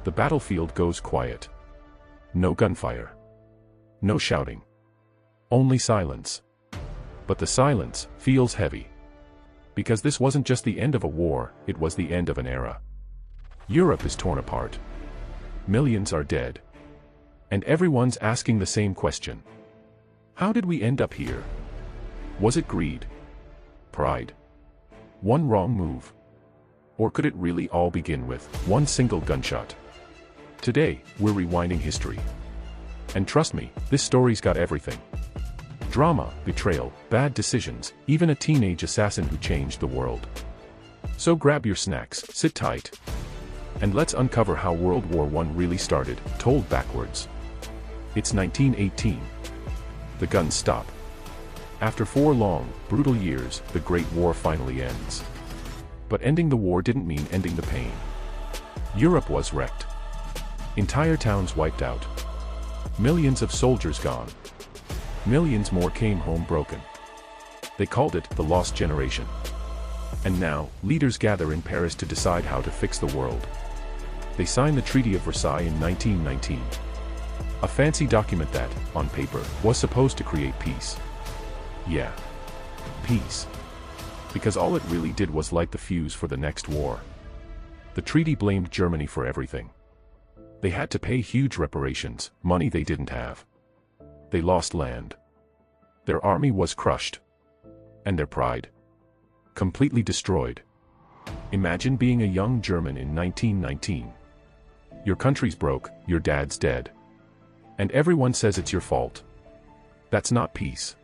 the battlefield goes quiet. No gunfire. No shouting. Only silence. But the silence feels heavy. Because this wasn't just the end of a war, it was the end of an era. Europe is torn apart. Millions are dead. And everyone's asking the same question. How did we end up here? Was it greed? Pride? One wrong move? Or could it really all begin with one single gunshot? Today, we're rewinding history. And trust me, this story's got everything. Drama, betrayal, bad decisions, even a teenage assassin who changed the world. So grab your snacks, sit tight, and let's uncover how World War I really started, told backwards. It's 1918. The guns stop. After 4 long, brutal years, the Great War finally ends. But ending the war didn't mean ending the pain. Europe was wrecked. Entire towns wiped out. Millions of soldiers gone. Millions more came home broken. They called it the Lost Generation. And now, leaders gather in Paris to decide how to fix the world. They signed the Treaty of Versailles in 1919. A fancy document that, on paper, was supposed to create peace. Yeah. Peace. Because all it really did was light the fuse for the next war. The treaty blamed Germany for everything. They had to pay huge reparations, money they didn't have. They lost land. Their army was crushed. And their pride. Completely destroyed. Imagine being a young German in 1919. Your country's broke, your dad's dead. And everyone says it's your fault. That's not peace.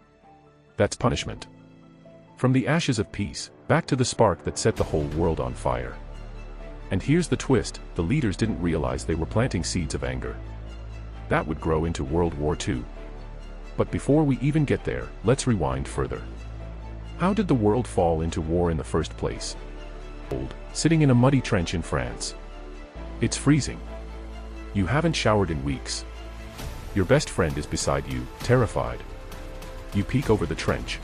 That's punishment. From the ashes of peace, back to the spark that set the whole world on fire. And here's the twist, the leaders didn't realize they were planting seeds of anger. That would grow into World War II. But before we even get there, let's rewind further. How did the world fall into war in the first place? Sitting in a muddy trench in France. It's freezing. You haven't showered in weeks. Your best friend is beside you, terrified. You peek over the trench.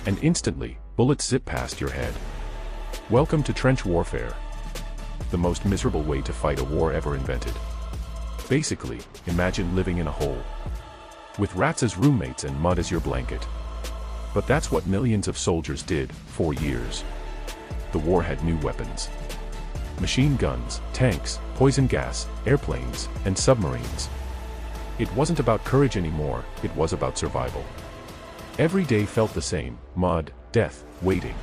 And instantly, bullets zip past your head. Welcome to trench warfare. The most miserable way to fight a war ever invented. Basically, imagine living in a hole. With rats as roommates and mud as your blanket. But that's what millions of soldiers did, for years. The war had new weapons. Machine guns, tanks, poison gas, airplanes, and submarines. It wasn't about courage anymore, it was about survival. Every day felt the same, mud, death, waiting.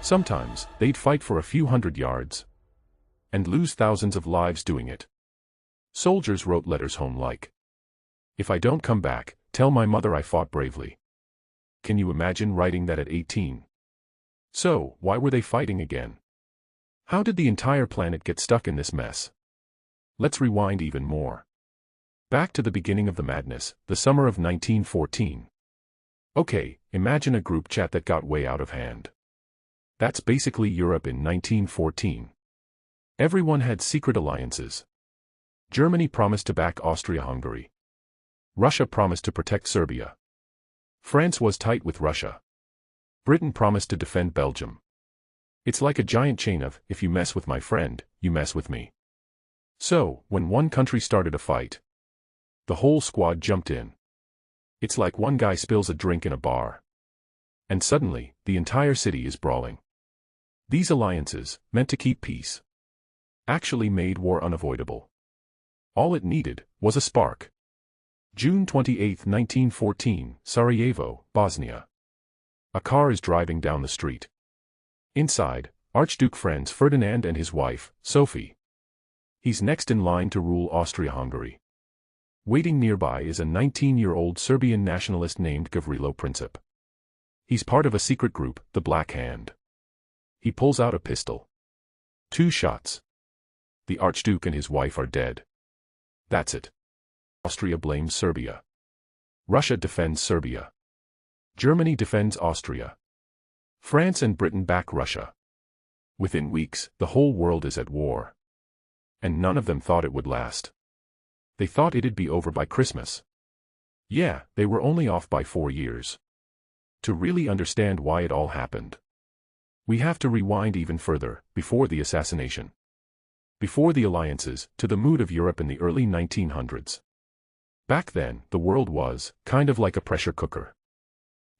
Sometimes, they'd fight for a few hundred yards. And lose thousands of lives doing it. Soldiers wrote letters home like, "If I don't come back, tell my mother I fought bravely." Can you imagine writing that at 18? So, why were they fighting again? How did the entire planet get stuck in this mess? Let's rewind even more. Back to the beginning of the madness, the summer of 1914. Okay, imagine a group chat that got way out of hand. That's basically Europe in 1914. Everyone had secret alliances. Germany promised to back Austria-Hungary. Russia promised to protect Serbia. France was tight with Russia. Britain promised to defend Belgium. It's like a giant chain of, if you mess with my friend, you mess with me. So, when one country started a fight, the whole squad jumped in. It's like one guy spills a drink in a bar. And suddenly, the entire city is brawling. These alliances, meant to keep peace, actually made war unavoidable. All it needed was a spark. June 28, 1914, Sarajevo, Bosnia. A car is driving down the street. Inside, Archduke Franz Ferdinand and his wife, Sophie. He's next in line to rule Austria-Hungary. Waiting nearby is a 19-year-old Serbian nationalist named Gavrilo Princip. He's part of a secret group, the Black Hand. He pulls out a pistol. 2 shots. The Archduke and his wife are dead. That's it. Austria blames Serbia. Russia defends Serbia. Germany defends Austria. France and Britain back Russia. Within weeks, the whole world is at war. And none of them thought it would last. They thought it'd be over by Christmas. Yeah, they were only off by 4 years. To really understand why it all happened, we have to rewind even further, before the assassination. before the alliances, to the mood of Europe in the early 1900s. Back then, the world was kind of like a pressure cooker.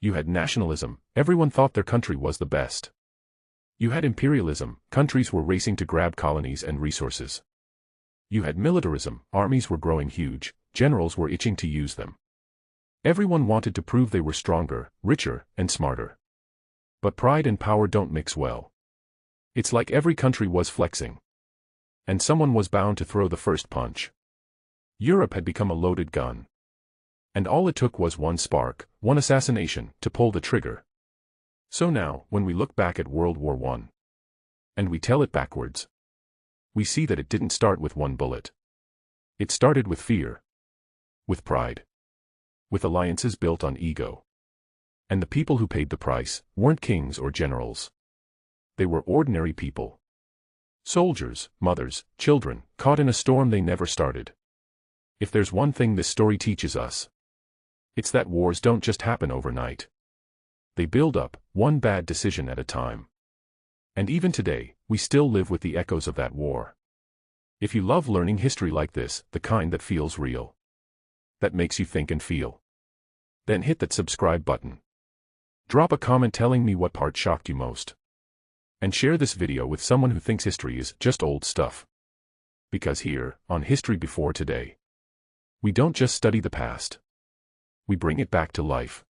You had nationalism, everyone thought their country was the best. You had imperialism, countries were racing to grab colonies and resources. You had militarism, armies were growing huge, generals were itching to use them. Everyone wanted to prove they were stronger, richer, and smarter. But pride and power don't mix well. It's like every country was flexing. And someone was bound to throw the first punch. Europe had become a loaded gun. And all it took was one spark, one assassination, to pull the trigger. So now, when we look back at World War I, and we tell it backwards, we see that it didn't start with one bullet. It started with fear. With pride. With alliances built on ego. And the people who paid the price weren't kings or generals. They were ordinary people. Soldiers, mothers, children, caught in a storm they never started. If there's one thing this story teaches us, it's that wars don't just happen overnight. They build up, one bad decision at a time. And even today, we still live with the echoes of that war. If you love learning history like this, the kind that feels real, that makes you think and feel, then hit that subscribe button. Drop a comment telling me what part shocked you most. And share this video with someone who thinks history is just old stuff. Because here, on History Before Today, we don't just study the past. We bring it back to life.